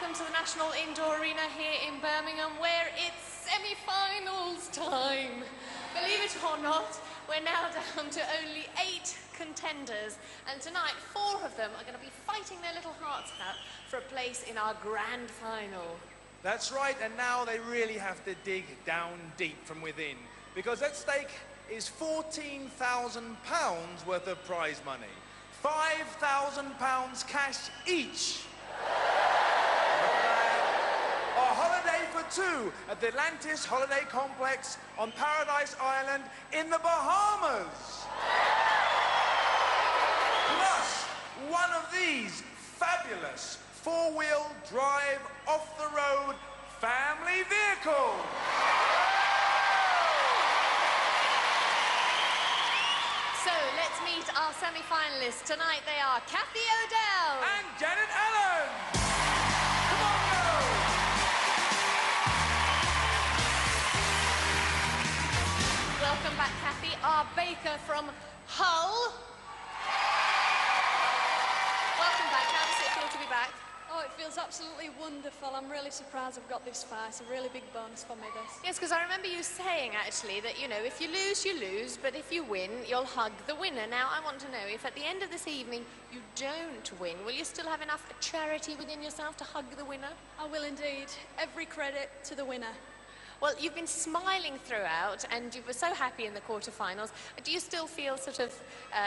welcome to the National Indoor Arena here in Birmingham, where it's semi-finals time. Believe it or not, we're now down to only 8 contenders, and tonight 4 of them are going to be fighting their little hearts out for a place in our grand final. That's right, and now they really have to dig down deep from within, because at stake is £14,000 worth of prize money. £5,000 cash each. A holiday for 2 at the Atlantis Holiday Complex on Paradise Island in the Bahamas. Plus, one of these fabulous 4-wheel drive off-the-road family vehicles. So let's meet our semi-finalists. Tonight they are Kathy O'Dell and Janet Allen. Come on, girls. Welcome back, Kathy. Our baker from Hull. Welcome back. How does it feel to be back? Oh, it feels absolutely wonderful. I'm really surprised I've got this far. It's a really big bonus for me, this. Yes, because I remember you saying, actually, that, you know, if you lose, you lose, but if you win, you'll hug the winner. Now, I want to know, if at the end of this evening you don't win, will you still have enough charity within yourself to hug the winner? I will indeed. Every credit to the winner. Well, you've been smiling throughout, and you were so happy in the quarterfinals. Do you still feel sort of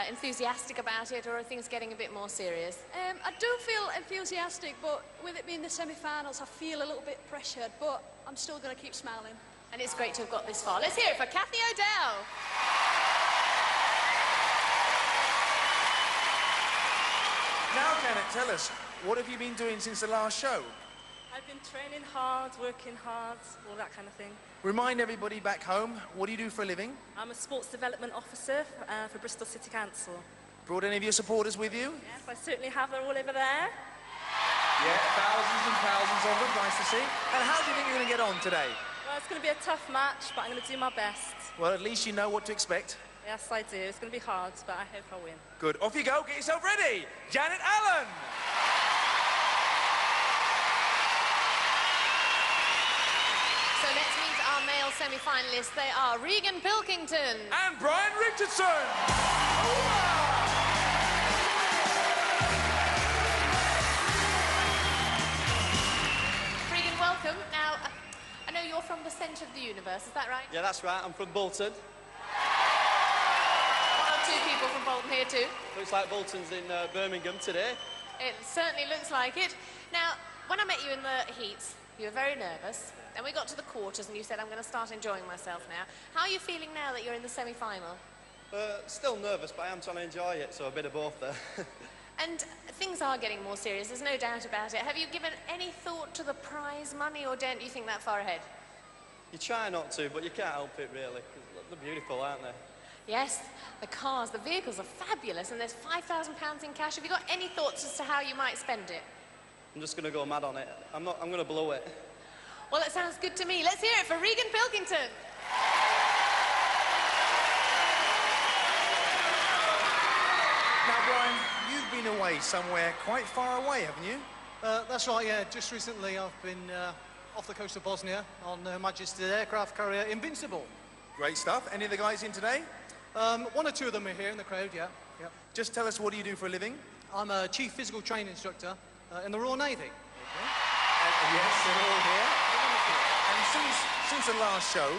enthusiastic about it, or are things getting a bit more serious? I do feel enthusiastic, but with it being the semi-finals, I feel a little bit pressured, but I'm still going to keep smiling. And it's great to have got this far. Let's hear it for Kathy O'Dell. Now, Janet, tell us, what have you been doing since the last show? I've been training hard, working hard, all that kind of thing. Remind everybody back home, what do you do for a living? I'm a sports development officer for Bristol City Council. Brought any of your supporters with you? Yes, I certainly have. They're all over there. Yeah, thousands and thousands of them, nice to see. And how do you think you're going to get on today? Well, it's going to be a tough match, but I'm going to do my best. Well, at least you know what to expect. Yes, I do. It's going to be hard, but I hope I'll win. Good. Off you go. Get yourself ready. Janet Allen. So let's meet our male semi-finalists. They are Regan Pilkington and Brian Richardson. Regan, welcome. Now, I know you're from the centre of the universe, is that right? Yeah, that's right. I'm from Bolton. 1 or 2 people from Bolton here too. Looks like Bolton's in Birmingham today. It certainly looks like it. Now, when I met you in the heats, you were very nervous. Then we got to the quarters and you said, I'm going to start enjoying myself now. How are you feeling now that you're in the semi-final? Still nervous, but I am trying to enjoy it, so a bit of both there. And things are getting more serious, there's no doubt about it. Have you given any thought to the prize money, or don't you think that far ahead? You try not to, but you can't help it, really. 'Cause they're beautiful, aren't they? Yes, the cars, the vehicles are fabulous, and there's £5,000 in cash. Have you got any thoughts as to how you might spend it? I'm just going to go mad on it. I'm going to blow it. Well, it sounds good to me. Let's hear it for Regan Pilkington. Now, Brian, you've been away somewhere quite far away, haven't you? That's right, yeah. Just recently I've been off the coast of Bosnia on Her Majesty's aircraft carrier Invincible. Great stuff. Any of the guys in today? 1 or 2 of them are here in the crowd, yeah. Yep. Just tell us, what do you do for a living? I'm a chief physical training instructor in the Royal Navy. Yes, they're all here. And since the last show,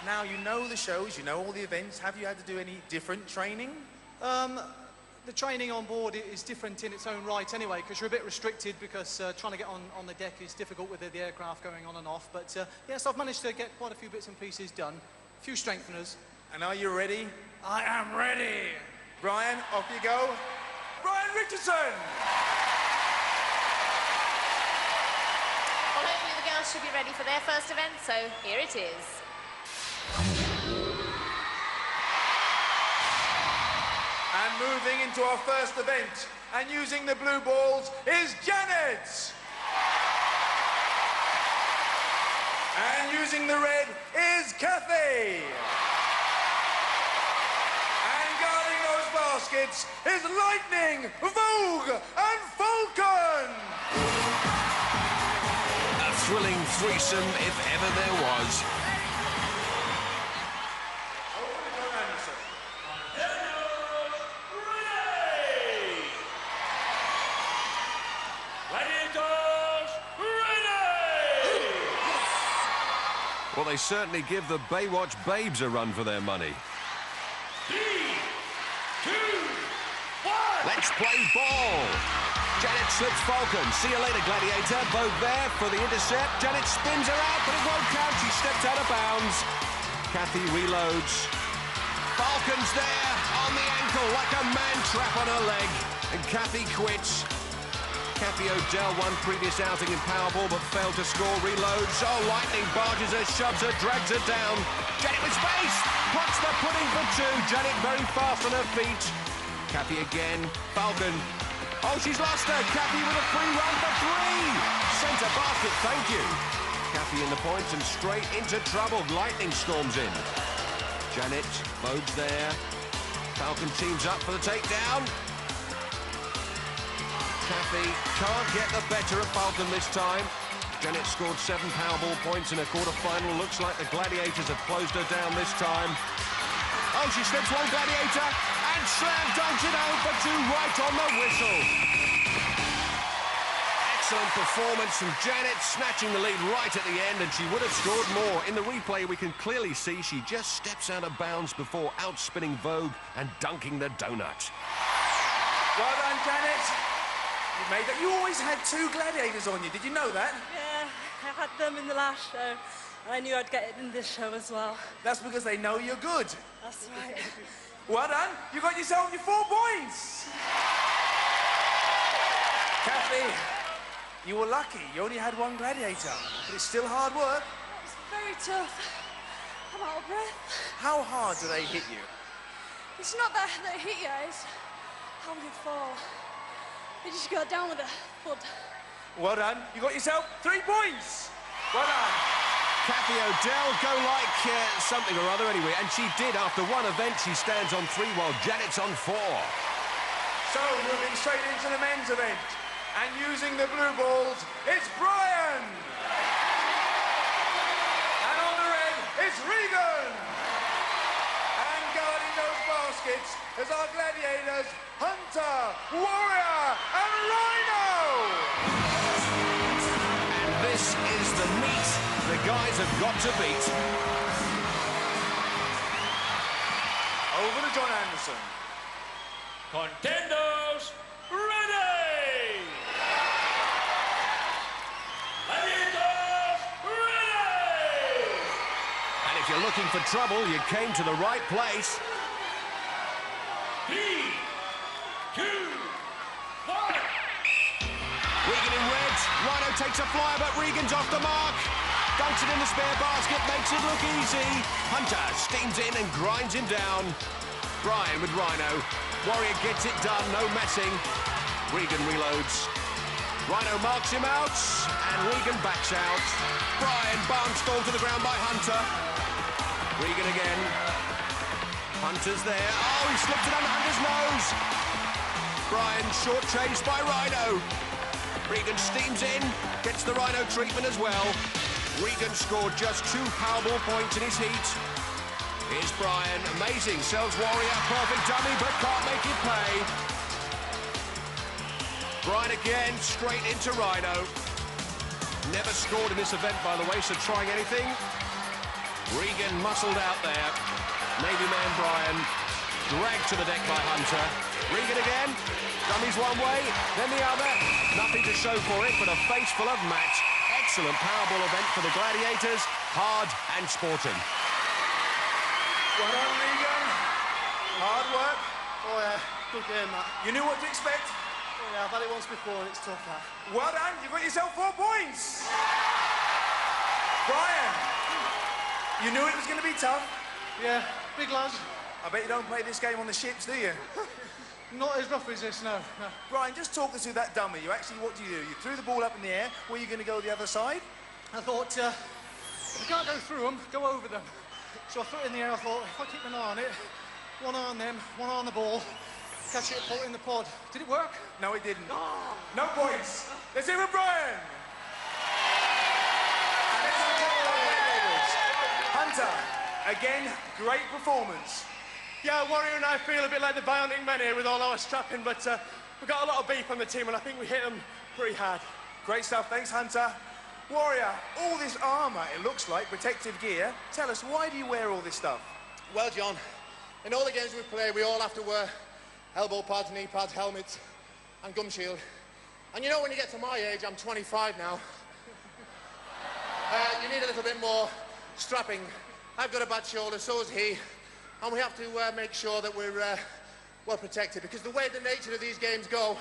now you know the shows, you know all the events. Have you had to do any different training? The training on board is different in its own right anyway, because you're a bit restricted, because trying to get on the deck is difficult with the aircraft going on and off. But yes, I've managed to get quite a few bits and pieces done. A few strengtheners. And are you ready? I am ready. Brian, off you go. Brian Richardson! Well, hopefully the girls should be ready for their first event, so here it is. And moving into our first event, and using the blue balls, is Janet! And using the red is Kathy! And guarding those baskets is Lightning, Vogue, and Falcon! thrilling threesome if ever there was. Well, they certainly give the Baywatch babes a run for their money. 3, 2, 1. Let's play ball. Janet slips Falcon. See you later, Gladiator. Vogue there for the intercept. Janet spins her out, but it won't count. She stepped out of bounds. Kathy reloads. Falcon's there on the ankle like a man trap on her leg. And Kathy quits. Kathy O'Dell won previous outing in Powerball but failed to score. Reloads. Oh, lightning barges her, shoves her, drags her down. Janet with space. Puts the pudding for two. Janet very fast on her feet. Kathy again. Falcon. Oh, she's lost her. Kathy with a free run for three. Centre basket, thank you. Kathy in the points and straight into trouble. Lightning storms in. Janet, Vogue's there. Falcon teams up for the takedown. Kathy can't get the better of Falcon this time. Janet scored 7 Powerball points in a quarter-final. Looks like the Gladiators have closed her down this time. Oh, she slips one Gladiator and slam dunks it home for two right on the whistle. Excellent performance from Janet, snatching the lead right at the end, and she would have scored more. In the replay, we can clearly see she just steps out of bounds before outspinning Vogue and dunking the donut. Well done, Janet. You made that. You always had 2 Gladiators on you. Did you know that? Yeah, I had them in the last show, and I knew I'd get it in this show as well. That's because they know you're good. That's right. Well done. You got yourself your 4 points. Kathy, you were lucky. You only had 1 Gladiator, but it's still hard work. It's very tough. I'm out of breath. How hard do they hit you? It's not that they hit you, it's how you fall. You just go down with a foot. Well done. You got yourself 3 points. Well done. Kathy O'Dell go like something or other anyway, and she did. After one event, she stands on 3 while Janet's on 4. So, moving straight into the men's event, and using the blue balls, it's Brian. And on the red, it's Regan. And guarding those baskets is our Gladiators, Hunter, Warrior, and Rhino. And this is the meat the guys have got to beat. Over to John Anderson. Contenders, ready! Gladiators, ready! And if you're looking for trouble, you came to the right place. 3, 2, 1. Regan in red. Rhino takes a flyer, but Regan's off the mark. Dunks it in the spare basket, makes it look easy. Hunter steams in and grinds him down. Brian with Rhino. Warrior gets it done, no messing. Regan reloads. Rhino marks him out, and Regan backs out. Brian barnstormed to the ground by Hunter. Regan again. Hunter's there. Oh, he slipped it under Hunter's nose. Brian short chased by Rhino. Regan steams in, gets the Rhino treatment as well. Regan scored just 2 Powerball points in his heat. Here's Brian, amazing, sells Warrior, perfect dummy, but can't make it pay. Brian again, straight into Rhino. Never scored in this event, by the way, so trying anything. Regan muscled out there. Navy man Brian, dragged to the deck by Hunter. Regan again, dummies one way, then the other. Nothing to show for it, but a face full of match. Excellent Powerball event for the Gladiators, hard and sporting. Well done, Regan. Hard work. Oh, yeah, good game, that. You knew what to expect. Oh, yeah, I've had it once before, and it's tough, that. Well done. You got yourself 4 points. Brian, you knew it was going to be tough. Yeah, big lad. I bet you don't play this game on the ships, do you? Not as rough as this, no. Brian, just talk us through that dummy. What do? You threw the ball up in the air. Were you going to go the other side? I thought, if you can't go through them, go over them. So I threw it in the air. I thought, if I keep an eye on it, one eye on them, one eye on the ball, catch it, put it in the pod. Did it work? No, it didn't. No points. Let's hear it, Brian. Hunter, again, great performance. Yeah, Warrior and I feel a bit like the Bionic Men here with all our strapping, but we've got a lot of beef on the team, and I think we hit them pretty hard. Great stuff, thanks, Hunter. Warrior, all this armour, it looks like, protective gear. Tell us, why do you wear all this stuff? Well, John, in all the games we play, we all have to wear elbow pads, knee pads, helmets, and gum shield. And you know, when you get to my age, I'm 25 now, you need a little bit more strapping. I've got a bad shoulder, so has he, and we have to make sure that we're well protected, because the way the nature of these games go,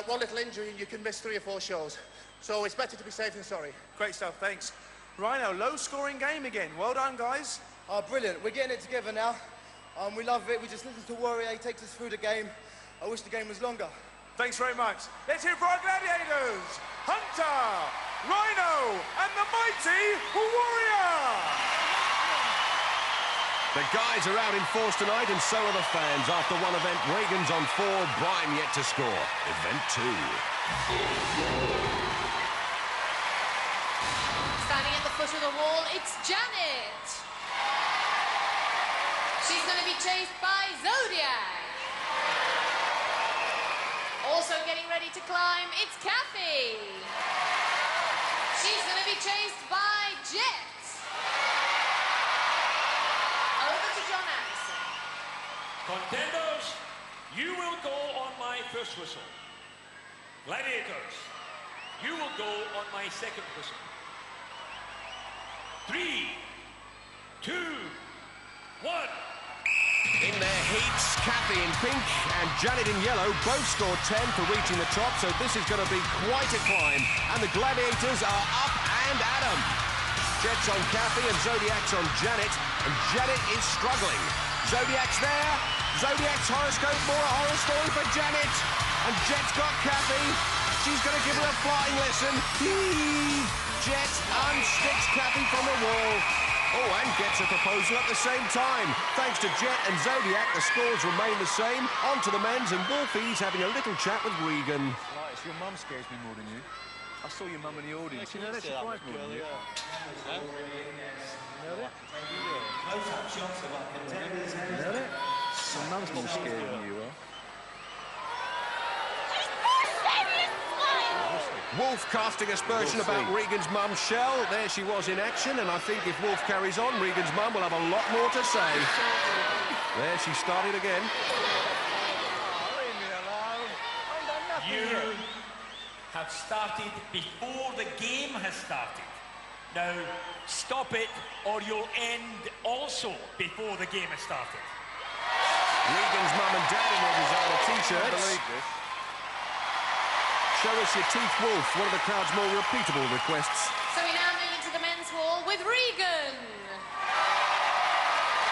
one little injury and you can miss 3 or 4 shows. So it's better to be safe than sorry. Great stuff, thanks. Rhino, low-scoring game again. Well done, guys. Oh, brilliant. We're getting it together now. We love it. We just listen to Warrior. He takes us through the game. I wish the game was longer. Thanks very much. Let's hear it for our gladiators. Hunter, Rhino, and the mighty Warrior. The guys are out in force tonight, and so are the fans. After one event, Regan's on 4, Brian yet to score. Event 2. Standing at the foot of the wall, it's Janet. She's going to be chased by Zodiac. Also getting ready to climb, it's Kathy. She's going to be chased by Jet. Over to John Anderson. Contenders, you will go on my first whistle. Gladiators, you will go on my second whistle. 3, 2, 1. In their heats, Kathy in pink and Janet in yellow both scored 10 for reaching the top, so this is going to be quite a climb. And the Gladiators are up and at 'em. Jet's on Kathy and Zodiac's on Janet, and Janet is struggling. Zodiac's there. Zodiac's horoscope, more a horror story for Janet. And Jet's got Kathy. She's going to give her a flying lesson. Jet unsticks Kathy from the wall. Oh, and gets a proposal at the same time. Thanks to Jet and Zodiac, the scores remain the same. On to the men's, and Wolfie's having a little chat with Regan. Right, it's your mum scares me more than you. I saw your mum in the audience. You know, that surprised me more than you. Close-up shots of our contenders. You know that? Your mum's more scared than you are. Wolf casting aspersion about Regan's mum, Shell. There she was in action, and I think if Wolf carries on, Regan's mum will have a lot more to say. There she started again. You have started before the game has started. Now, stop it, or you'll end also before the game has started. Regan's mum and dad in their designer T-shirts. Show us your teeth, Wolf, one of the crowd's more repeatable requests. So we now move into the men's hall with Regan.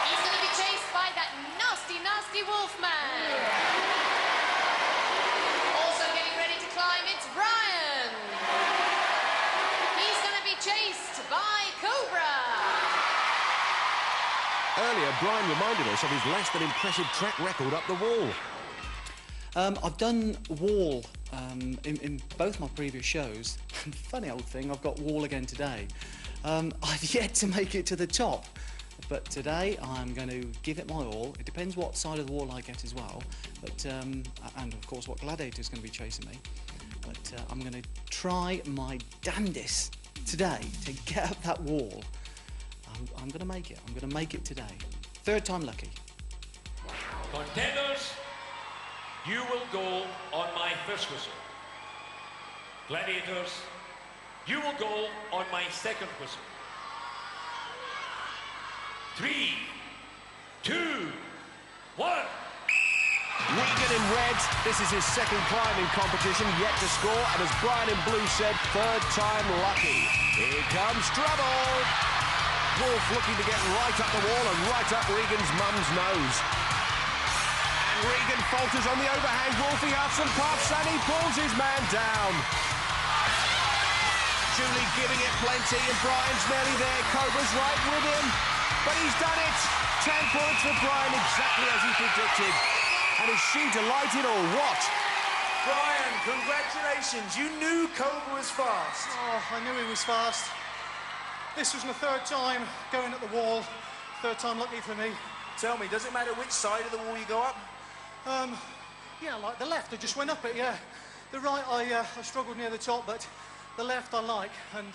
He's going to be chased by that nasty, nasty Wolfman. Also getting ready to climb, it's Brian. He's going to be chased by Cobra. Earlier, Brian reminded us of his less than impressive track record up the wall. I've done wall in both my previous shows. Funny old thing, I've got wall again today. I've yet to make it to the top, but today I'm going to give it my all. It depends what side of the wall I get as well, but and of course what Gladiator is going to be chasing me. But I'm going to try my damnedest today to get up that wall. I'm going to make it. I'm going to make it today. 3rd time lucky. Contenders, you will go on my first whistle. Gladiators, you will go on my second whistle. 3, 2, 1. Regan in red, this is his second climbing competition, yet to score, and as Brian in blue said, 3rd time lucky. Here comes trouble. Wolf looking to get right up the wall and right up Regan's mum's nose. Regan falters on the overhang. Wolfie huffs and puffs, and he pulls his man down. Julie giving it plenty, and Brian's nearly there. Cobra's right with him, but he's done it. 10 points for Brian, exactly as he predicted. And is she delighted or what? Brian, congratulations. You knew Cobra was fast. Oh, I knew he was fast. This was my third time going at the wall. Third time lucky for me. Tell me, does it matter which side of the wall you go up? Yeah, like the left, I just went up it, yeah. The right, I struggled near the top, but the left I like. And,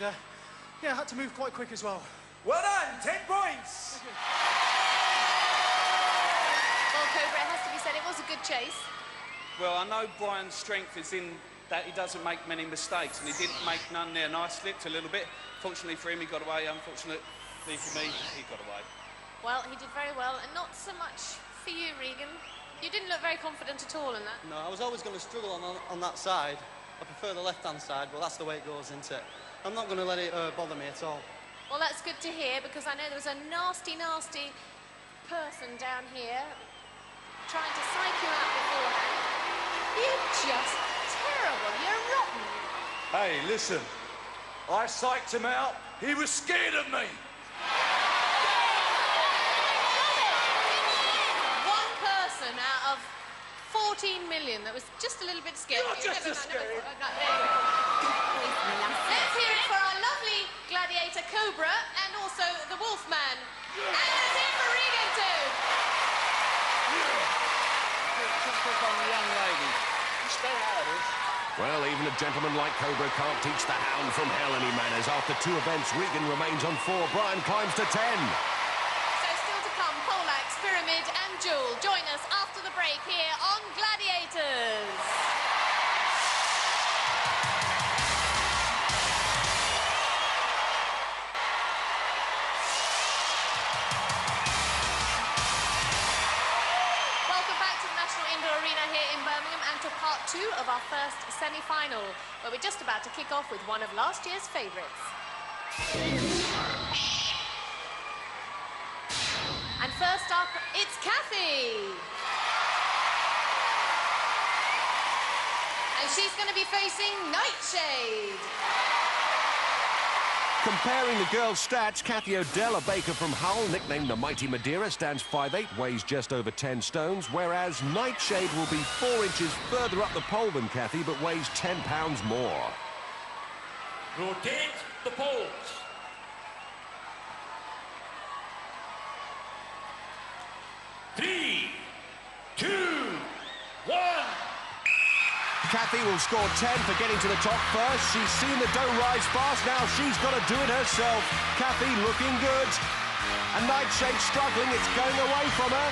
yeah, I had to move quite quick as well. Well done, 10 points! Well, Cobra, it has to be said, it was a good chase. Well, I know Brian's strength is in that he doesn't make many mistakes, and he didn't make none there, and I slipped a little bit. Fortunately for him, he got away. Unfortunately for me, he got away. Well, he did very well, and not so much for you, Regan. You didn't look very confident at all in that. No, I was always going to struggle on that side. I prefer the left-hand side, but that's the way it goes, isn't it? I'm not going to let it bother me at all. Well, that's good to hear, because I know there was a nasty, nasty person down here trying to psych you out beforehand. You're just terrible. You're rotten. Hey, listen. I psyched him out. He was scared of me. One person out of 14 million that was just a little bit scared. You're just as scared. Let's hear it for our lovely gladiator Cobra and also the Wolfman. And let's hear it for Regan too. Well, even a gentleman like Cobra can't teach the hound from hell any manners. After 2 events, Regan remains on 4. Brian climbs to 10. So still to come, Poleaxe, Pyramid and Jewel. Join us after the break here on Gladiators. To part 2 of our first semi-final, where we're just about to kick off with one of last year's favourites. And first up, it's Kathy. And she's going to be facing Nightshade. Comparing the girls' stats, Kathy O'Dell, a baker from Hull, nicknamed the Mighty Madeira, stands 5'8", weighs just over 10 stones, whereas Nightshade will be 4 inches further up the pole than Kathy, but weighs 10 pounds more. Rotate the poles. Three, 2, 1. Kathy will score 10 for getting to the top first. She's seen the dough rise fast. Now she's got to do it herself. Kathy looking good. And Nightshade struggling. It's going away from her.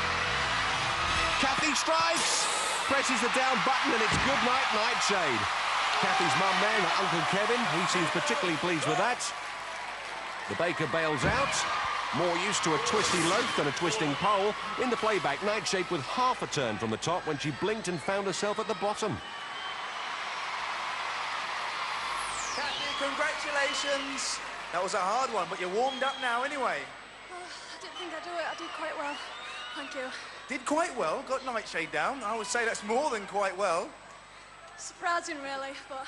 Kathy strikes. Presses the down button and it's good night, Nightshade. Kathy's mum there, Uncle Kevin, he seems particularly pleased with that. The baker bails out. More used to a twisty loaf than a twisting pole. In the playback, Nightshade with half a turn from the top when she blinked and found herself at the bottom. Congratulations. That was a hard one, but you're warmed up now anyway. I didn't think I'd do it. I did quite well. Thank you. Did quite well. Got Nightshade down. I would say that's more than quite well. Surprising, really, but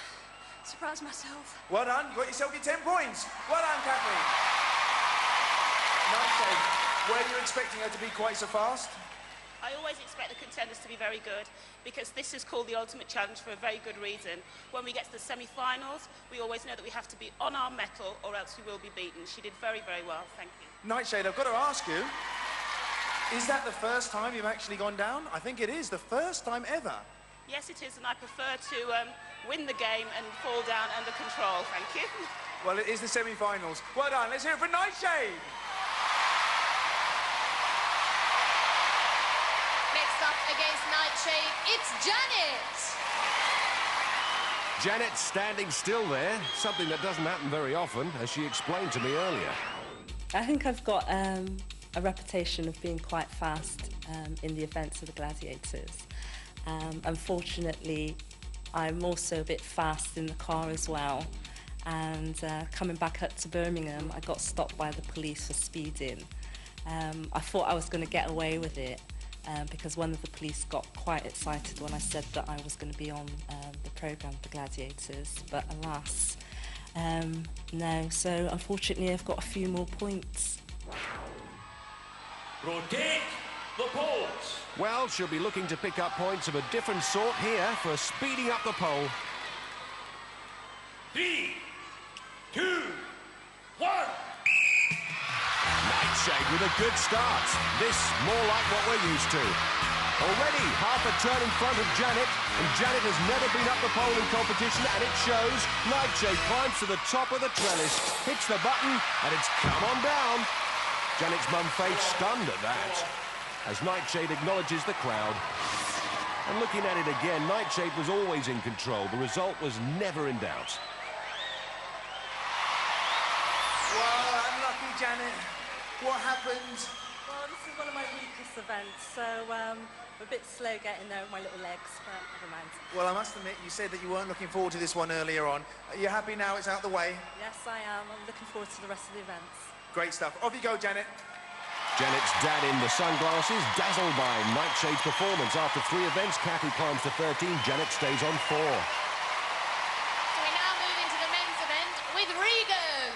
surprised myself. Well done. You got yourself your 10 points. Well done, Kathy. Nightshade, were you expecting her to be quite so fast? I always expect the contenders to be very good because this is called the ultimate challenge for a very good reason. When we get to the semi-finals, we always know that we have to be on our mettle or else we will be beaten. She did very, very well. Thank you. Nightshade, I've got to ask you, is that the first time you've actually gone down? I think it is the first time ever. Yes, it is, and I prefer to win the game and fall down under control. Thank you. Well, it is the semi-finals. Well done. Let's hear it for Nightshade. Up against Nightshade, it's Janet. Janet standing still there, something that doesn't happen very often, as she explained to me earlier. I think I've got a reputation of being quite fast in the events of the Gladiators. Unfortunately, I'm also a bit fast in the car as well. And coming back up to Birmingham, I got stopped by the police for speeding. I thought I was going to get away with it. Because one of the police got quite excited when I said that I was going to be on the programme, The Gladiators, but alas, no. So unfortunately, I've got a few more points. Rotate the poles. Well, she'll be looking to pick up points of a different sort here for speeding up the pole. 3, 2, 1. Nightshade with a good start. This more like what we're used to. Already half a turn in front of Janet, and Janet has never been up the pole in competition, and it shows. Nightshade climbs to the top of the trellis, hits the button, and it's come on down. Janet's mum Faith stunned at that, as Nightshade acknowledges the crowd. And looking at it again, Nightshade was always in control. The result was never in doubt. Well, unlucky Janet. What happened? Well, this is one of my weakest events, so I'm a bit slow getting there with my little legs, but never mind. Well, I must admit, you said that you weren't looking forward to this one earlier on. Are you happy now it's out the way? Yes, I am. I'm looking forward to the rest of the events. Great stuff. Off you go, Janet. Janet's dad in the sunglasses, dazzled by Nightshade's performance. After 3 events, Kathy climbs to 13, Janet stays on 4. So we now move into the men's event with Regan.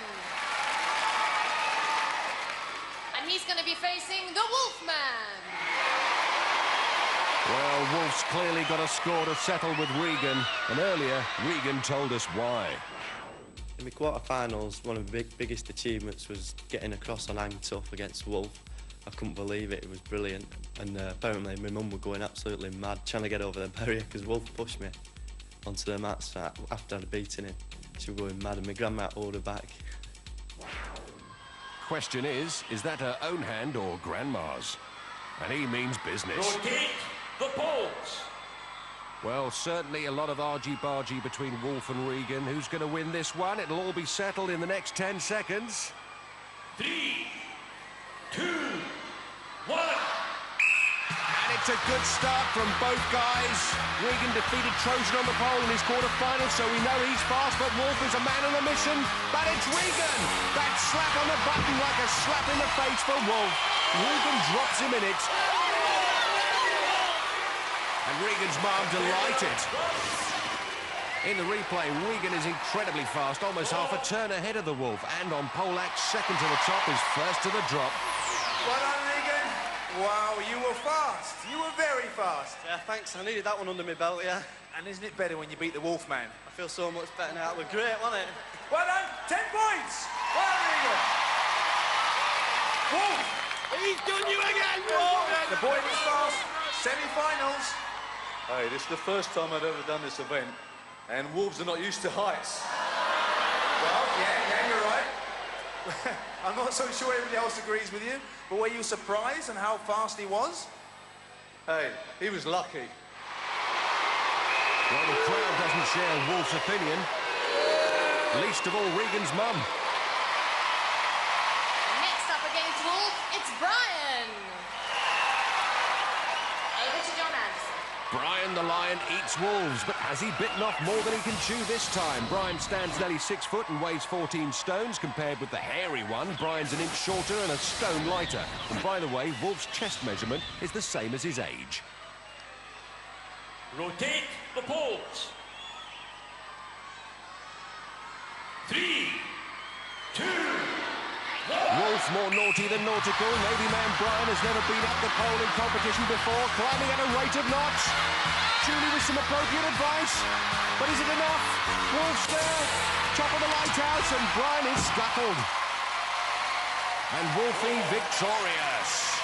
And he's going to be facing the Wolfman. Well, Wolf's clearly got a score to settle with Regan, and earlier, Regan told us why. In the quarterfinals, one of the biggest achievements was getting across on hang tough against Wolf. I couldn't believe it, it was brilliant. And apparently my mum was going absolutely mad trying to get over the barrier because Wolf pushed me onto the mats after I'd beaten him. She was going mad and my grandma hold her back. Question is that her own hand or grandma's? And he means business. Rotate the poles. Well, certainly a lot of argy-bargy between Wolf and Regan. Who's going to win this one? It'll all be settled in the next 10 seconds. 3, 2, 1. And it's a good start from both guys. Regan defeated Trojan on the pole in his quarter-final, so we know he's fast, but Wolf is a man on a mission. But it's Regan! That slap on the button like a slap in the face for Wolf. Regan drops him in it. And Regan's mum delighted. In the replay, Regan is incredibly fast, almost half a turn ahead of the Wolf. And on pole act, second to the top is first to the drop. Well done, Regan. Wow, you were fast. You were very fast. Yeah, thanks. I needed that one under my belt, yeah. And isn't it better when you beat the Wolfman? I feel so much better now. It was great, wasn't it? Well done. 10 points. Well done, Regan. Wolf. He's done you again, Wolf. The boy was fast. Semi-finals. Hey, this is the first time I've ever done this event, and Wolves are not used to heights. Well, yeah, you're right. I'm not so sure everybody else agrees with you, but were you surprised on how fast he was? Hey, he was lucky. Well, the crowd doesn't share Wolf's opinion. Least of all Regan's mum. Next up against Wolf, it's Brian. Over to John Anderson. Brian the Lion eats wolves, but has he bitten off more than he can chew this time? Brian stands nearly 6 foot and weighs 14 stones. Compared with the hairy one, Brian's an inch shorter and a stone lighter. And by the way, Wolf's chest measurement is the same as his age. Rotate the poles. 3, 2, 1. Wolf more naughty than nautical. Navy man Brian has never been up the pole in competition before, climbing at a rate of knots. Julie with some appropriate advice, but is it enough? Wolf's there, top of the lighthouse, and Brian is scuttled. And Wolfie victorious.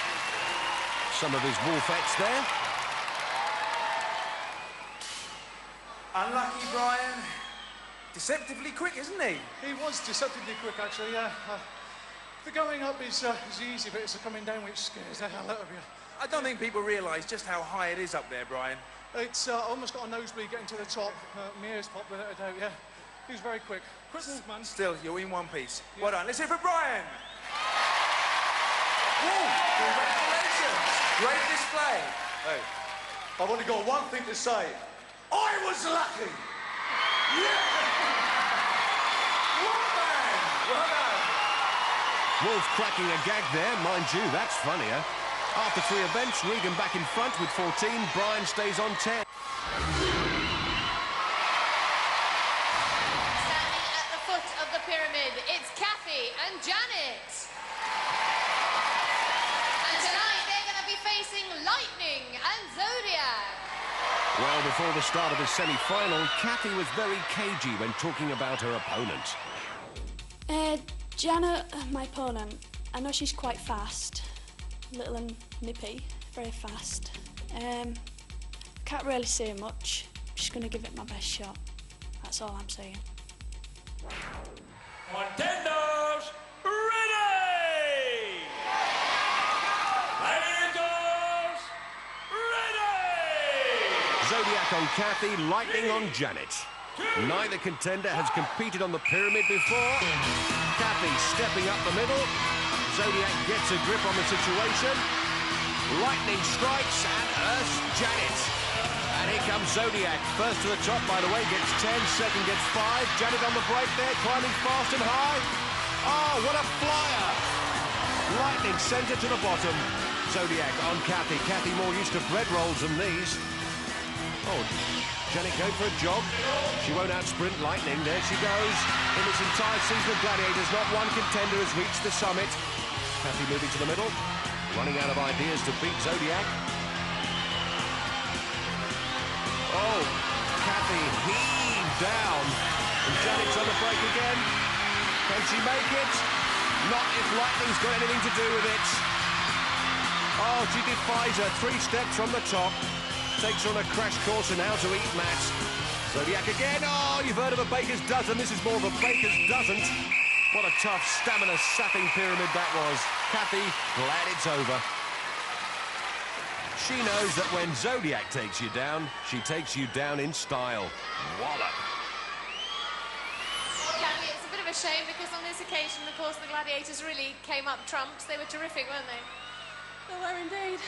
Some of his Wolfettes there. Unlucky Brian. Deceptively quick, isn't he? He was deceptively quick, actually, yeah. The going up is easy, but it's the coming down which scares the hell out of you. I don't think people realise just how high it is up there, Brian. It's almost got a nosebleed getting to the top. My ears popped without a doubt, yeah. He was very quick. Quick move, man. Still, you're in one piece. Yeah. Well done. Let's hear it for Brian. Woo! Congratulations. Great display. Hey, I've only got one thing to say. I was lucky. Yeah! Wolfman! Well done. Wolf cracking a gag there, mind you, that's funnier. After 3 events, Regan back in front with 14, Brian stays on 10. Standing at the foot of the pyramid, it's Kathy and Janet. And tonight they're going to be facing Lightning and Zodiac. Well, before the start of the semi-final, Kathy was very cagey when talking about her opponent. Janet, my opponent, I know she's quite fast, little and nippy, very fast. Can't really say much. I'm just going to give it my best shot. That's all I'm saying. Contenders, ready! Gladiators, ready! Zodiac on Kathy, Lightning on Janet. Neither contender has competed on the pyramid before. Kathy stepping up the middle. Zodiac gets a grip on the situation. Lightning strikes and earths Janet. And here comes Zodiac. First to the top, by the way, gets 10. Second gets 5. Janet on the break there, climbing fast and high. Oh, what a flyer! Lightning sends it to the bottom. Zodiac on Kathy. Kathy more used to bread rolls than these. Oh, Janet going for a jog. She won't out-sprint Lightning. There she goes. In this entire season of Gladiators, not one contender has reached the summit. Kathy moving to the middle, running out of ideas to beat Zodiac. Oh, Kathy heaved down. And Janet's on the break again. Can she make it? Not if Lightning's got anything to do with it. Oh, she defies her. 3 steps from the top. Takes her on a crash course in how to eat mats. Zodiac again. Oh, you've heard of a baker's dozen. This is more of a baker's doesn't. What a tough stamina-sapping pyramid that was. Kathy, glad it's over. She knows that when Zodiac takes you down, she takes you down in style. Wallop. Well, Kathy, it's a bit of a shame because on this occasion, of course, the Gladiators really came up trumps. They were terrific, weren't they? They were indeed.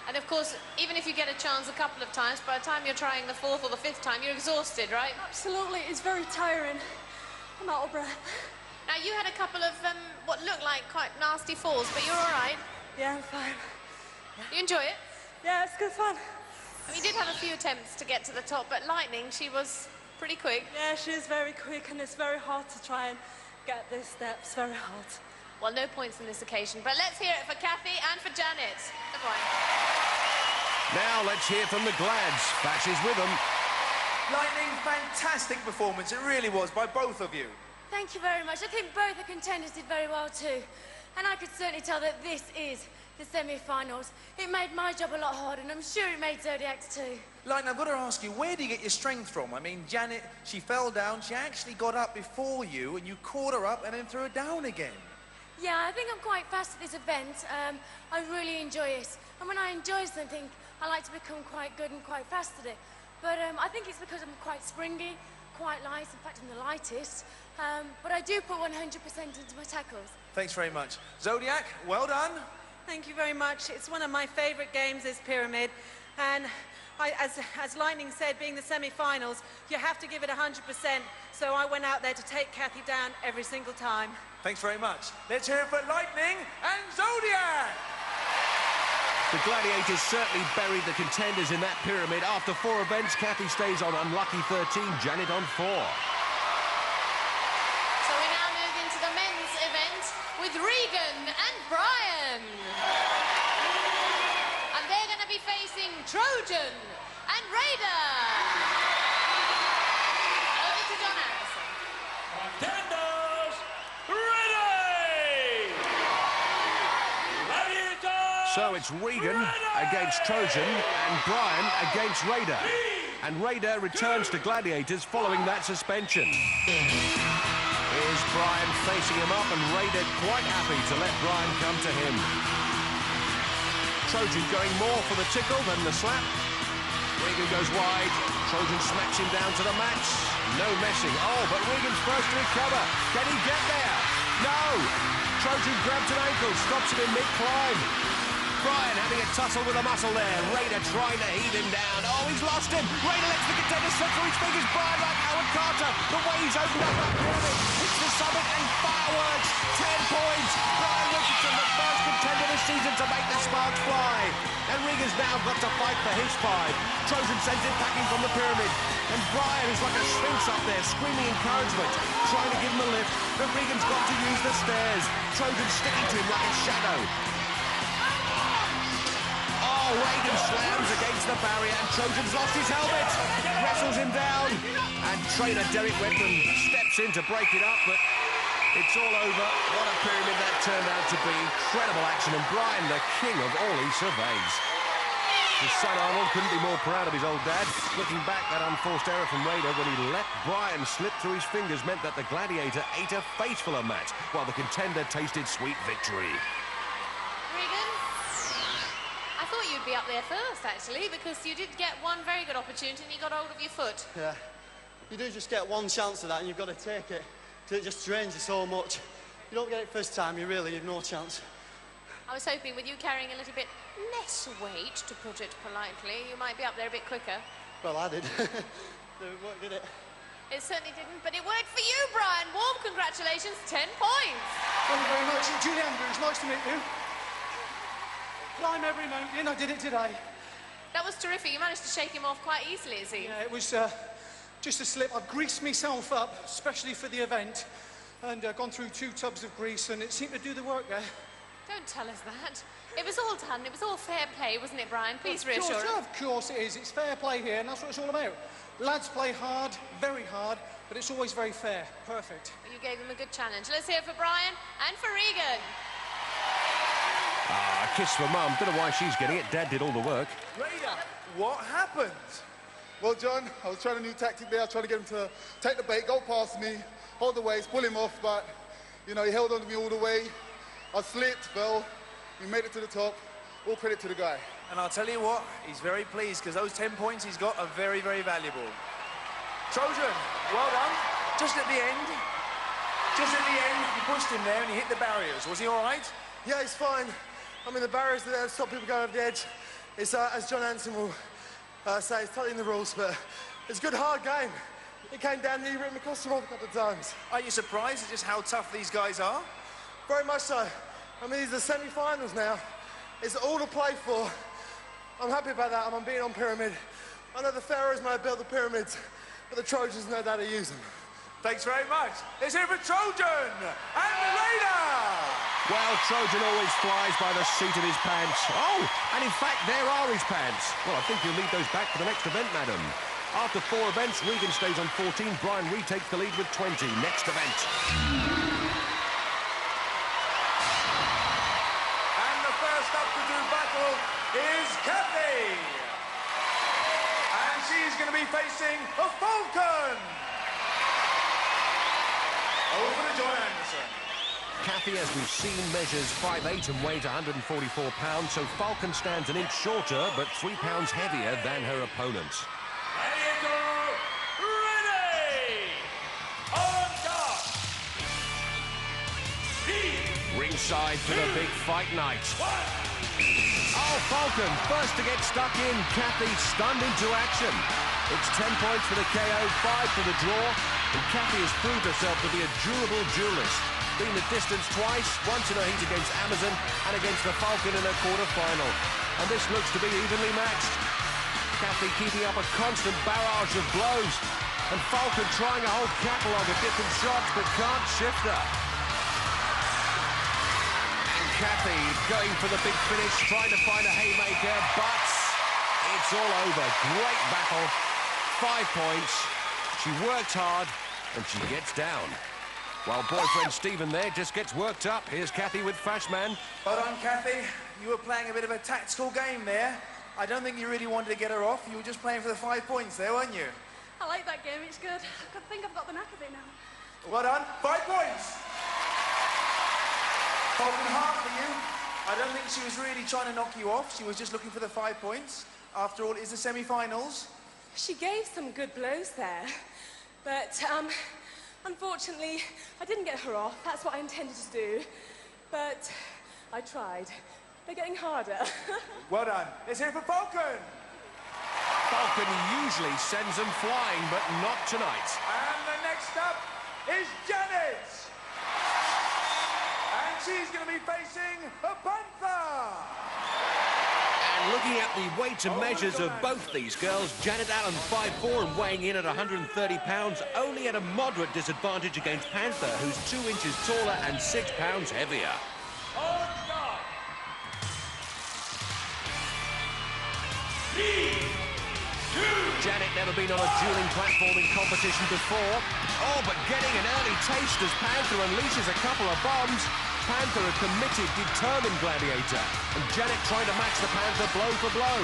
And of course, even if you get a chance a couple of times, by the time you're trying the 4th or the 5th time, you're exhausted, right? Absolutely, it's very tiring. I'm out of breath. Now, you had a couple of what looked like quite nasty falls, but you're all right. Yeah, I'm fine. You enjoy it? Yeah, it's good fun. I mean, you did have a few attempts to get to the top, but Lightning, she was pretty quick. Yeah, she is very quick, and it's very hard to try and get these steps. Very hard. Well, no points on this occasion, but let's hear it for Kathy and for Janet. Come on. Now let's hear from the Glads. Fash is with them. Lightning, fantastic performance. It really was by both of you. Thank you very much. I think both the contenders did very well too. And I could certainly tell that this is the semi-finals. It made my job a lot harder, and I'm sure it made Zodiac's too. Lightning, I've got to ask you, where do you get your strength from? I mean, Janet, she fell down, she actually got up before you, and you caught her up and then threw her down again. Yeah, I think I'm quite fast at this event. I really enjoy it. And when I enjoy something, I like to become quite good and quite fast at it. But I think it's because I'm quite springy, quite light. In fact, I'm the lightest. But I do put 100% into my tackles. Thanks very much. Zodiac, well done. Thank you very much. It's one of my favourite games, this pyramid. And as Lightning said, being the semi-finals, you have to give it 100%. So I went out there to take Kathy down every single time. Thanks very much. Let's hear it for Lightning and Zodiac. The Gladiators certainly buried the contenders in that pyramid. After 4 events, Kathy stays on unlucky 13, Janet on 4. So we now move into the men's event with Regan and Brian. And they're going to be facing Trojan and Raider. Over to John Anderson. Contenders, ready! Gladiators, So it's Regan against Trojan and Brian against Raider. And Raider returns to Gladiators following that suspension. Here's Brian facing him up, and Raider quite happy to let Brian come to him. Trojan going more for the tickle than the slap. Regan goes wide. Trojan smacks him down to the mats. No messing. Oh, but Regan's first to recover. Can he get there? No! Trojan grabs an ankle, stops him in mid-climb. Brian having a tussle with a muscle there. Raider trying to heave him down. Oh, he's lost him. Raider lets the contender slip through his fingers. Brian like Howard Carter. The way he's opened up that pyramid. Hits the summit and fireworks. 10 points. Brian Richardson, the first contender this season to make the sparks fly. And Regan's now got to fight for his 5. Trojan sends him packing from the pyramid. And Brian is like a sphinx up there, screaming encouragement, trying to give him a lift. But Regan's got to use the stairs. Trojan sticking to him like a shadow. Oh, Regan slams against the barrier, and Trojan's lost his helmet. Wrestles him down, and trainer Derek Redmond steps in to break it up, but It's all over. What a pyramid that turned out to be. Incredible action, and Brian, the king of all he surveys. His son Arnold couldn't be more proud of his old dad. Looking back, that unforced error from Raider when he let Brian slip through his fingers meant that the Gladiator ate a facefuller mat, while the contender tasted sweet victory. Regan, I thought you'd be up there first, actually, because you did get one very good opportunity and you got hold of your foot. Yeah. You do just get one chance of that, and you've got to take it, because it just drains you so much. You don't get it first time, you have no chance. I was hoping with you carrying a little bit less weight, to put it politely, you might be up there a bit quicker. Well, I did. Did it? It certainly didn't, but it worked for you, Brian. Warm congratulations, 10 points. Thank you very much. And Julie Andrews, nice to meet you. Climb every mountain, I did it today. That was terrific. You managed to shake him off quite easily, it seems. Yeah, it was just a slip. I've greased myself up, especially for the event, and gone through 2 tubs of grease, and it seemed to do the work there. Don't tell us that. It was all done. It was all fair play, wasn't it, Brian? Please reassure us. Of course it is. It's fair play here, and that's what it's all about. Lads play hard, very hard, but it's always very fair. Perfect. Well, you gave them a good challenge. Let's hear it for Brian and for Regan. Ah, a kiss for Mum. Don't know why she's getting it. Dad did all the work. Raider, what happened? Well, John, I was trying a new tactic there. I was trying to get him to take the bait, go past me, hold the waist, pull him off, but, you know, he held on to me all the way. I slipped, fell, we made it to the top. All credit to the guy. And I'll tell you what, he's very pleased, because those 10 points he's got are very, very valuable. Trojan, well done. Just at the end, you pushed him there and he hit the barriers. Was he all right? Yeah, he's fine. I mean, the barriers are there to stop people going over the edge. It's, as John Hanson will say, it's totally in the rules, but it's a good, hard game. It came down here, he ripped me across the road a couple of times. Are you surprised at just how tough these guys are? Very much so. I mean, these are the semi-finals now. It's all to play for. I'm happy about that, and I'm being on pyramid. I know the Pharaohs may have built the pyramids, but the Trojans know how to use them. Thanks very much. Let's hear for Trojan and Raider. Well, Trojan always flies by the seat of his pants. Oh, and in fact, there are his pants. Well, I think you'll need those back for the next event, madam. After 4 events, Regan stays on 14. Brian retakes the lead with 20. Next event. Is Kathy. And she's going to be facing a Falcon. Over to John Anderson. Kathy, as we've seen, measures 5'8" and weighs 144 pounds, so Falcon stands an inch shorter, but 3 pounds heavier than her opponent. Gladiator, ready! On top! Ringside for the big fight night. Oh, Falcon, first to get stuck in. Kathy stunned into action. It's 10 points for the KO, 5 for the draw. And Kathy has proved herself to be a durable duelist. Been the distance twice, once in a heat against Amazon and against the Falcon in a quarter-final. And this looks to be evenly matched. Kathy keeping up a constant barrage of blows. And Falcon trying a whole catalogue of different shots, but can't shift her. Kathy going for the big finish, trying to find a haymaker, but it's all over. Great battle, 5 points. She worked hard, and she gets down. While boyfriend Stephen there just gets worked up. Here's Kathy with Fashman. Well done, Kathy. You were playing a bit of a tactical game there. I don't think you really wanted to get her off. You were just playing for the 5 points there, weren't you? I like that game, it's good. I think I've got the knack of it now. Well done. 5 points. Falcon hard for you. I don't think she was really trying to knock you off. She was just looking for the 5 points. After all, it's the semi-finals. She gave some good blows there. But, unfortunately, I didn't get her off. That's what I intended to do. But I tried. They're getting harder. Well done. Let's hear it for Falcon. Falcon usually sends them flying, but not tonight. And the next up is Janet. And she's going to be facing a Panther. And looking at the weight and measures of both these girls, Janet Allen 5'4" and weighing in at 130 pounds, only at a moderate disadvantage against Panther, who's 2 inches taller and 6 pounds heavier. On top! 3, 2, Janet never been on a dueling platform in competition before. Oh, but getting an early taste as Panther unleashes a couple of bombs. Panther, a committed, determined gladiator. And Janet trying to match the Panther blow for blow.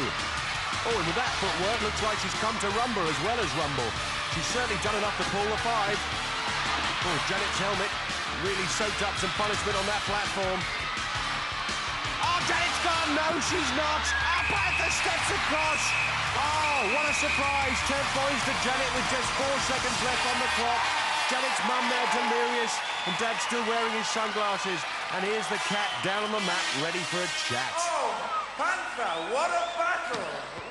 Oh, and with that footwork, looks like she's come to rumble as well as rumble. She's certainly done enough to pull the 5. Oh, Janet's helmet really soaked up some punishment on that platform. Oh, Janet's gone. No, she's not. Oh, Panther steps across. Oh, what a surprise. 10 points to Janet with just 4 seconds left on the clock. Janet's mum there delirious, and Dad's still wearing his sunglasses. And here's the cat down on the mat, ready for a chat. Oh, Panther, what a battle.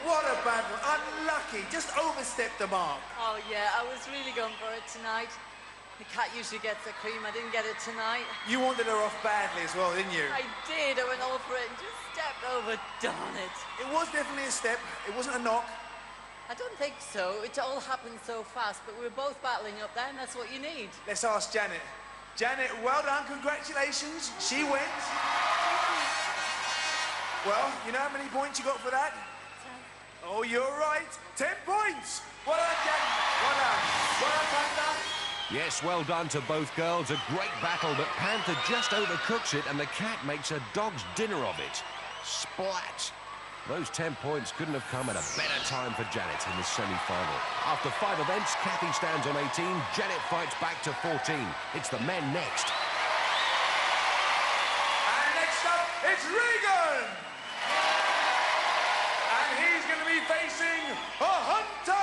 What a battle. Unlucky. Just overstepped the mark. Oh, yeah, I was really going for it tonight. The cat usually gets the cream. I didn't get it tonight. You wanted her off badly as well, didn't you? I did. I went all for it and just stepped over. Darn it. It was definitely a step. It wasn't a knock. I don't think so. It all happened so fast, but we were both battling up there, and that's what you need. Let's ask Janet. Janet, well done. Congratulations. She wins. Well, you know how many points you got for that? 10. Oh, you're right. 10 points. Well done, Janet. Well done. Well done, Panther. Yes, well done to both girls. A great battle, but Panther just overcooks it and the cat makes a dog's dinner of it. Splat! Those 10 points couldn't have come at a better time for Janet in the semi-final. After 5 events, Kathy stands on 18, Janet fights back to 14. It's the men next. And next up, it's Regan! And he's going to be facing a Hunter!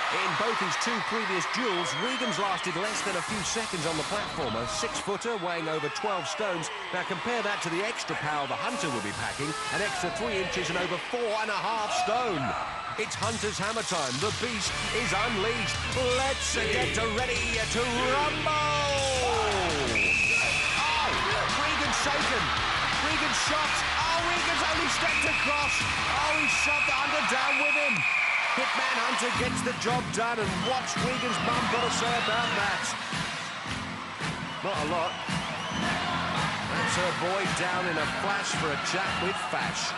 In both his 2 previous duels, Regan's lasted less than a few seconds on the platform. A 6-footer weighing over 12 stones. Now compare that to the extra power the Hunter will be packing, an extra 3 inches and over 4.5 stone. It's Hunter's hammer time. The beast is unleashed. Let's get ready to rumble! Oh, Regan's shaken. Regan's shot. Oh, Regan's only stepped across. Oh, he shot the Hunter down with him. Hitman Hunter gets the job done, and what's Regan's mum got to say about that? Not a lot. That's her boy down in a flash for a chat with Fash.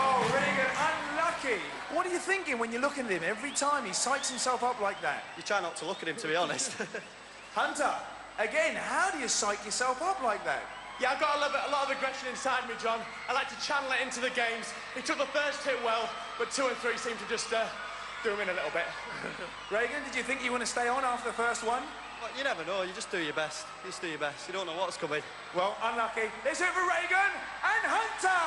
Oh, Regan, unlucky. What are you thinking when you're looking at him? Every time he psychs himself up like that. You try not to look at him, to be honest. Hunter, again, how do you psych yourself up like that? Yeah, I've got a lot of aggression inside me, John. I like to channel it into the games. He took the first hit well, but 2 and 3 seemed to just do him in a little bit. Regan, did you think you want to stay on after the first one? Well, you never know. You just do your best. You just do your best. You don't know what's coming. Well, unlucky. Let's hear it for Regan and Hunter!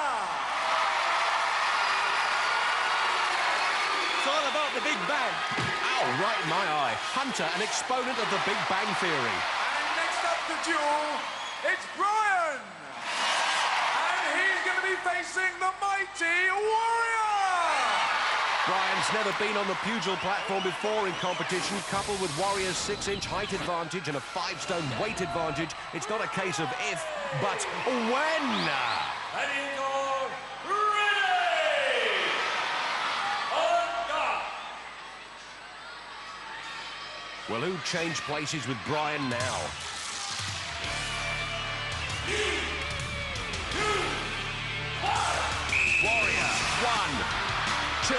It's all about the Big Bang. Ow, right in my eye. Hunter, an exponent of the Big Bang Theory. And next up the duel, it's Brian! And he's going to be facing the mighty Warrior! Brian's never been on the pugil platform before in competition. Coupled with Warrior's 6-inch height advantage and a 5-stone weight advantage, it's not a case of if, but when. Well, who changed places with Brian now? Warrior, 1, 2, 3.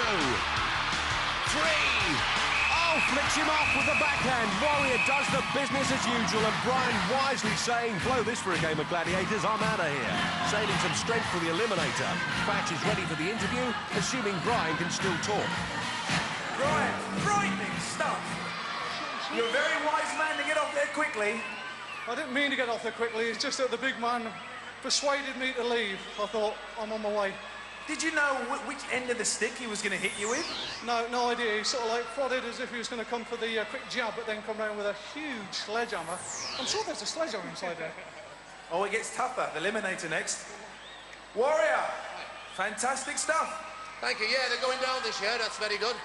Oh, flicks him off with the backhand. Warrior does the business as usual, and Brian wisely saying, blow this for a game of gladiators, I'm out of here. Saving some strength for the eliminator. Fatch is ready for the interview, assuming Brian can still talk. Brian, frightening stuff. You're a very wise man to get off there quickly. I didn't mean to get off there quickly. It's just that the big man persuaded me to leave. I thought, I'm on my way. Did you know which end of the stick he was going to hit you with? No idea. He sort of like prodded as if he was going to come for the quick jab, but then come around with a huge sledgehammer. I'm sure there's a sledgehammer inside there. Oh, it gets tougher. The eliminator next. Warrior, fantastic stuff. Thank you. Yeah, they're going down this year. That's very good.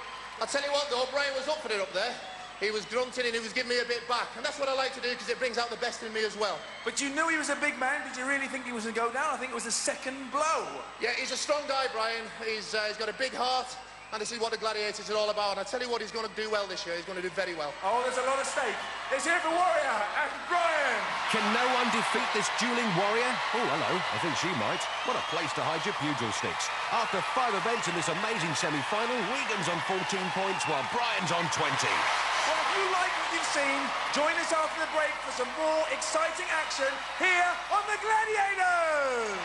I'll tell you what, though, Brian was up for it up there. He was grunting and he was giving me a bit back. And that's what I like to do because it brings out the best in me as well. But you knew he was a big man. Did you really think he was going to go down? I think it was the second blow. Yeah, he's a strong guy, Brian. He's got a big heart. and this is what the Gladiators are all about. And I tell you what, he's going to do well this year. He's going to do very well. Oh, there's a lot at stake. Let's hear it for Warrior and Brian. Can no one defeat this dueling warrior? Oh, hello. I think she might. What a place to hide your pugil sticks. After 5 events in this amazing semi-final, Regan's on 14 points while Brian's on 20. Well, if you like what you've seen, join us after the break for some more exciting action here on the Gladiators.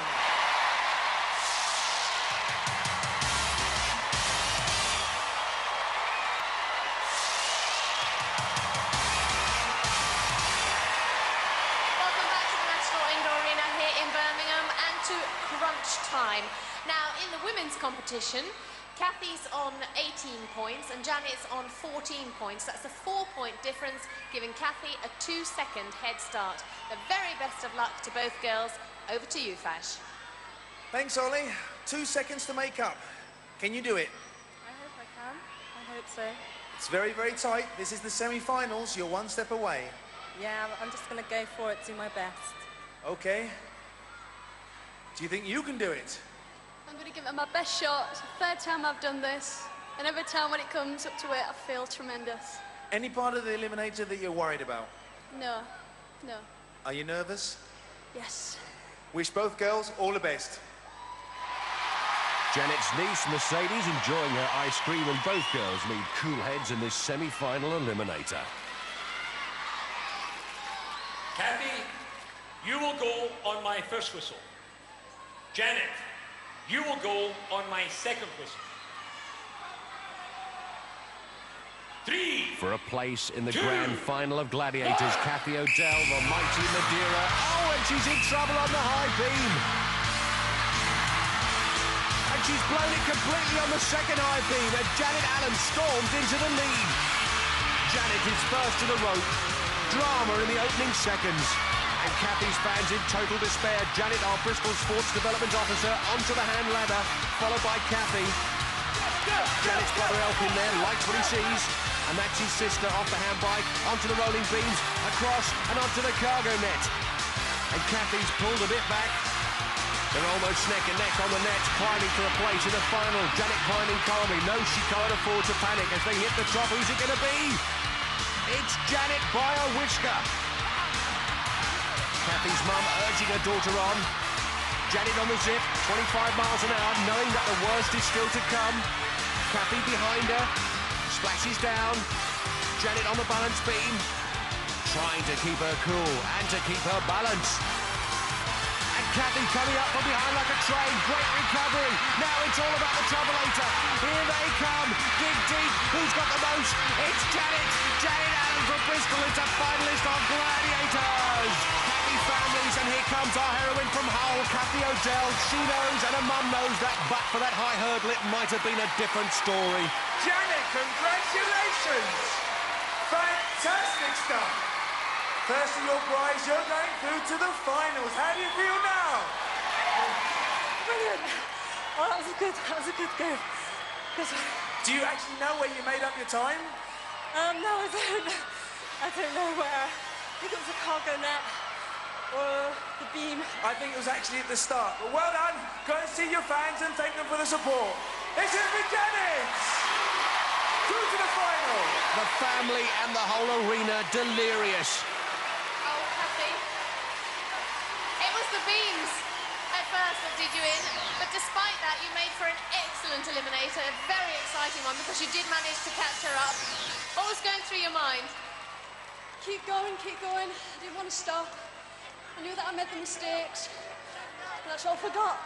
Crunch time. Now, in the women's competition, Kathy's on 18 points and Janet's on 14 points. That's a 4-point difference, giving Kathy a 2-second head start. The very best of luck to both girls. Over to you, Fash. Thanks, Ollie. 2 seconds to make up. Can you do it? I hope I can. I hope so. It's very, very tight. This is the semi-finals. You're 1 step away. Yeah, I'm just going to go for it, do my best. Okay. Do you think you can do it? I'm going to give it my best shot. It's the 3rd time I've done this, and every time when it comes up to it, I feel tremendous. Any part of the eliminator that you're worried about? No. No. Are you nervous? Yes. Wish both girls all the best. Janet's niece, Mercedes, enjoying her ice cream, and both girls need cool heads in this semi-final eliminator. Kathy, you will go on my first whistle. Janet, you will go on my second whistle. 3. For a place in the grand final of Gladiators, Kathy O'Dell, the mighty Madeira. Oh, and she's in trouble on the high beam. And she's blown it completely on the second high beam, and Janet Allen storms into the lead. Janet is first to the rope. Drama in the opening seconds. And Kathy's fans in total despair. Janet, our Bristol Sports Development Officer, onto the hand ladder, followed by Kathy. Janet's brother Elkin there likes what he sees, and that's his sister off the hand bike, onto the rolling beams, across and onto the cargo net. And Kathy's pulled a bit back. They're almost neck and neck on the net, climbing for a place in the final. Janet climbing calmly. No, she can't afford to panic as they hit the top. Who's it going to be? It's Janet by a whisker. Kathy's mum urging her daughter on. Janet on the zip, 25 miles an hour, knowing that the worst is still to come. Kathy behind her, splashes down. Janet on the balance beam, trying to keep her cool and to keep her balance. And Kathy coming up from behind like a train. Great recovery. Now it's all about the troublemaker. Here they come. Dig deep. Who's got the most? It's Janet. Janet Allen from Bristol is a finalist on Gladiators. Happy families, and here comes our heroine from Hull, Kathy O'Dell. She knows, and her mum knows, that but for that high hurdle, it might have been a different story. Janet, congratulations! Fantastic stuff! First of your prize, you're going through to the finals. How do you feel now? Brilliant. Oh, that was a good go. Do you actually know where you made up your time? No, I don't. I don't know where. I think it was a cargo net or the beam. I think it was actually at the start. But well done. Go and see your fans and thank them for the support. This is for Janet! Through to the final. The family and the whole arena delirious. Oh, Kathy. It was the beams at first that did you in, but despite that, you made for an excellent eliminator, a very exciting one, because you did manage to catch her up. What was going through your mind? Keep going, keep going. I didn't want to stop. I knew that I made the mistakes. And that's all I forgot.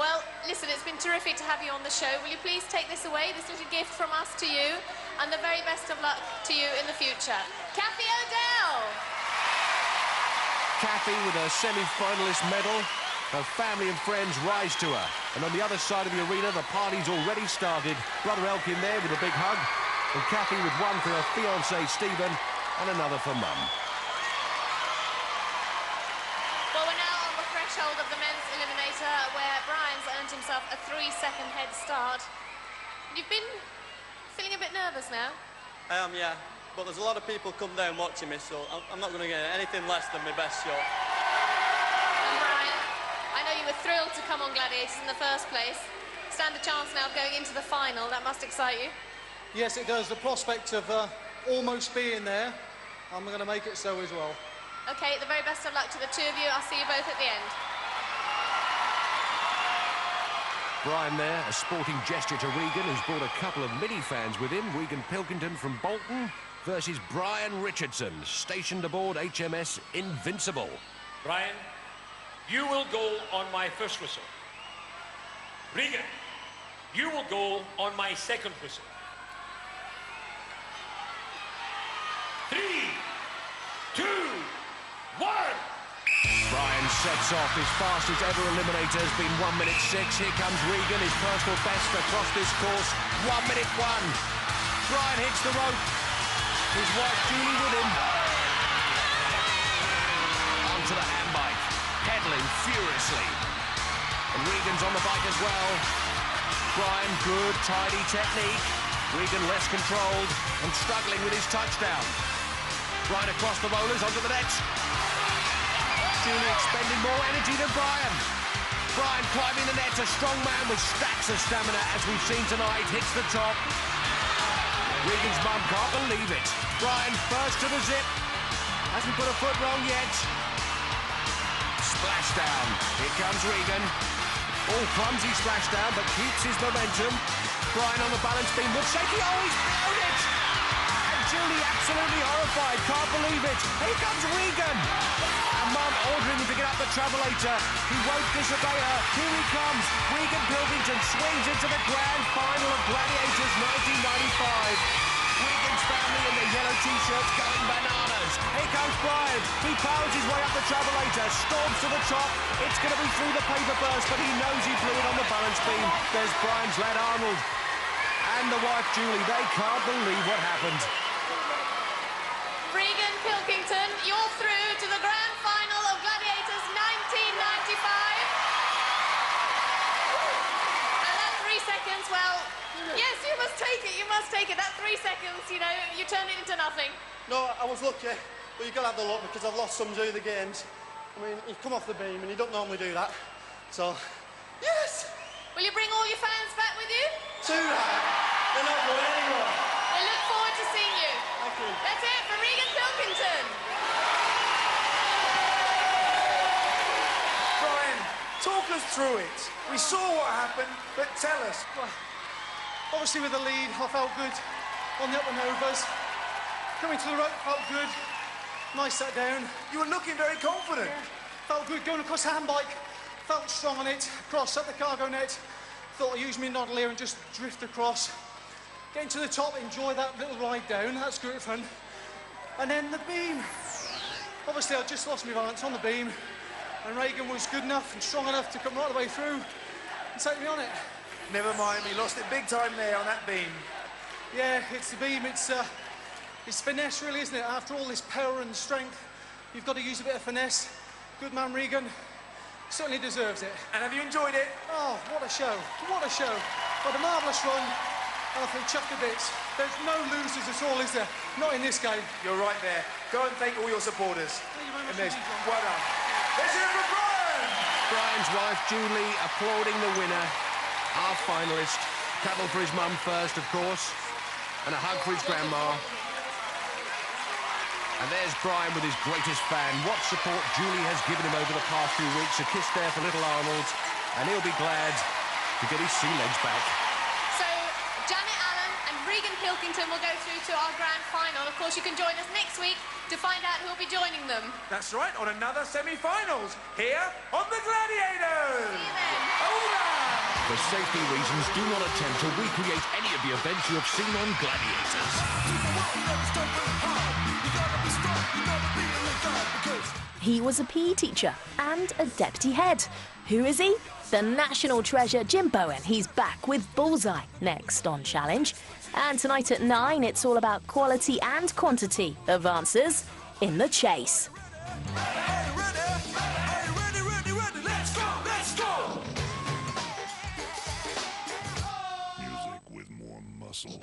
Well, listen, it's been terrific to have you on the show. Will you please take this away, this little gift from us to you, and the very best of luck to you in the future. Kathy O'Dell! Kathy with her semi-finalist medal. Her family and friends rise to her. And on the other side of the arena, the party's already started. Brother Elkin there with a big hug. And Kathy with one for her fiancé, Stephen, and another for Mum. Well, we're now on the threshold of the men's eliminator, where Brian's earned himself a 3-second head start. You've been feeling a bit nervous now? I am, yeah. But there's a lot of people come down watching me, so I'm not going to get anything less than my best shot. And Brian, I know you were thrilled to come on Gladiators in the first place. stand a chance now of going into the final. That must excite you. Yes, it does. The prospect of almost being there, I'm going to make it so as well. OK, the very best of luck to the two of you. I'll see you both at the end. Brian there, a sporting gesture to Regan, who's brought a couple of mini fans with him. Regan Pilkington from Bolton versus Brian Richardson, stationed aboard HMS Invincible. Brian, you will go on my first whistle. Regan, you will go on my second whistle. 3, 2, 1. Brian sets off his fastest ever eliminator, has been 1 minute 6. Here comes Regan, his personal best across this course, 1 minute 1. Brian hits the rope. His wife Julie with him. Onto the handbike, pedaling furiously. And Regan's on the bike as well. Brian, good, tidy technique. Regan less controlled and struggling with his touchdown. Brian across the rollers, onto the net. Julie expending more energy than Brian. Brian climbing the net, a strong man with stacks of stamina, as we've seen tonight, hits the top. Regan's mum can't believe it. Brian first to the zip. Hasn't put a foot wrong yet. Splashdown. Here comes Regan. All clumsy splashdown, but keeps his momentum. Brian on the balance beam, looks shaky. Oh, he's blown it! And Julie absolutely horrified, can't believe it. Here comes Regan. And Mum ordering him to get up the travelator. He won't disobey her. Here he comes. Regan Pilkington swings into the grand final of Gladiators 1995. Regan's family in their yellow t-shirts going bananas. Here comes Brian. He powers his way up the travelator, storms to the top. It's going to be through the paper burst, but he knows he blew it on the balance beam. There's Brian's lad Arnold and the wife Julie. They can't believe what happened. Regan Pilkington, you're through to the grand final of Gladiators 1995. And that 3 seconds, well, yes, you must take it, you must take it. That 3 seconds, you know, you turned it into nothing. No, I was lucky, but you've got to have the luck because I've lost some during the games. I mean, you come off the beam and you don't normally do that. So, yes! Will you bring all your fans back with you? Too right. They're not going anywhere. We look forward to seeing you. Thank you. That's it for Regan Pilkington. Brian, talk us through it. We saw what happened, but tell us. Well, obviously with the lead, I felt good on the upper novas. Coming to the rope, felt good. Nice set down. You were looking very confident. Yeah, felt good going across the handbike. Felt strong on it. Across up the cargo net. Thought I'd use my noddle here and just drift across. Getting to the top, enjoy that little ride down. That's great fun. And then the beam. Obviously, I just lost my balance on the beam. And Regan was good enough and strong enough to come right the way through and take me on it. Never mind, we lost it big time there on that beam. Yeah, it's the beam. It's finesse, really, isn't it? After all this power and strength, you've got to use a bit of finesse. Good man, Regan. Certainly deserves it. And have you enjoyed it? Oh, what a show. What a show. What a marvellous run. And I feel chuffed to bits. There's no losers at all, is there? Not in this game. You're right there. Go and thank all your supporters. Thank you very much indeed, indeed, well done. Let's hear it for Brian! Brian's wife Julie applauding the winner, our finalist. Cuddle for his mum first, of course, and a hug for his grandma. And there's Brian with his greatest fan. What support Julie has given him over the past few weeks. A kiss there for little Arnold, and he'll be glad to get his sea legs back. So, Janet Allen and Regan Pilkington will go through to our grand final. Of course, you can join us next week to find out who'll be joining them. That's right, on another semi-finals, here on the Gladiators! See you then. Over! For safety reasons, do not attempt to recreate any of the events you have seen on Gladiators. He was a PE teacher and a deputy head. Who is he? The national treasure Jim Bowen. He's back with Bullseye next on Challenge. And tonight at 9, it's all about quality and quantity of answers in the chase. Music with more muscle.